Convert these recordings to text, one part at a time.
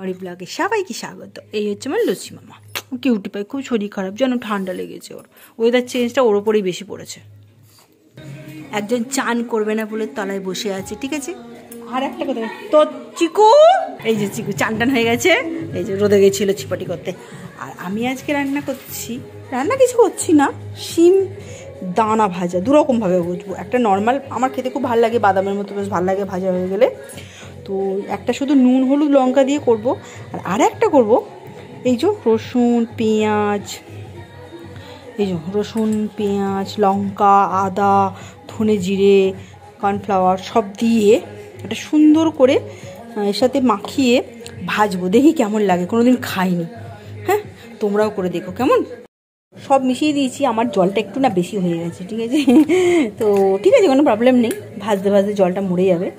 হরি ব্লগে সবাইকে স্বাগত। এই হচ্ছে আমার লুচি মামা, কিউটি পাই, খুব শরীর খারাপ, যেন ঠান্ডা লেগেছে ওর। ওয়েদার চেঞ্জটা ওর ওপরেই বেশি পড়েছে। একজন চান করবে না বলে তলায় বসে আছে, ঠিক আছে। আর একটা কথা, তো চিকু, এই যে চিকু চান টান হয়ে গেছে, এই যে রোদে গেছিল চিপাটি করতে। আর আমি আজকে রান্না করছি, রান্না কিছু করছি না, শিম দানা ভাজা, দুরকমভাবে বুঝবো। একটা নর্মাল, আমার খেতে খুব ভালো লাগে, বাদামের মতো বেশ ভালো লাগে ভাজা হয়ে গেলে। তো একটা শুধু নুন হলুদ লঙ্কা দিয়ে করব, আর একটা করব এই যে রসুন পেঁয়াজ, এই যে রসুন পেঁয়াজ লঙ্কা আদা ধনে জিরে কর্নফ্লাওয়ার সব দিয়ে একটা সুন্দর করে এর সাথে মাখিয়ে ভাজবো, দেখি কেমন লাগে, কোনোদিন খাইনি। হ্যাঁ, তোমরাও করে দেখো কেমন। সব মিশিয়ে দিয়েছি, আমার জলটা একটু না বেশি হয়ে গেছে, ঠিক আছে। তো ঠিক আছে, কোনো প্রবলেম নেই, ভাজতে ভাজতে জলটা মরে যাবে।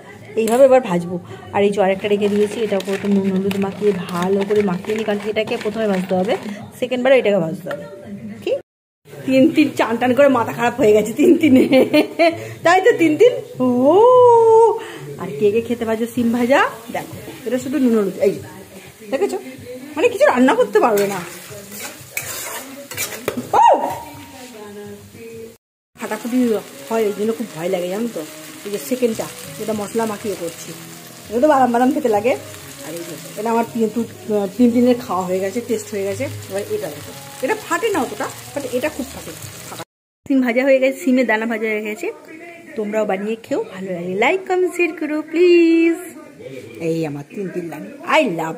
এইভাবে এবার ভাজবো। আর এই যে আরেকটা রেখে দিয়েছি, এটা করে একটু নুন হলুদ মাখিয়ে ভালো করে মাখিয়ে নিই, কারণ এটাকে প্রথমে ভাজতে হবে, সেকেন্ডবারে এটাকে ভাজতে হবে। ঠিক, তিন চান টান করে মাথা খারাপ হয়ে গেছে, তিনে তাই তো তিন ও। আর কে কে খেতে ভাজো সিম ভাজা, দেখো এটা শুধু নুন হলুদ, এই দেখেছো, মানে কিছু রান্না করতে পারবে না। ফাটাফুটি হয়, এই জন্য খুব ভয় লাগে, জানো তো। এই যে সেকেন্ডটা যেটা মশলা মাখিয়ে করছি, এটা তো বাদাম বাদাম খেতে লাগে। আর এই যে এটা আমার তিনের খাওয়া হয়ে গেছে, টেস্ট হয়ে গেছে। এবার এটা দেখো, এটা ফাটে না অতটা, বাট এটা খুব ফাটে। সিম ভাজা হয়ে গেছে, সিমের দানা ভাজা হয়ে গেছে। তোমরাও বানিয়ে খেও, ভালো লাগে। লাইক কমেন্ট শেয়ার করো প্লিজ। এই আমার তিন লাগে, আই লাভ।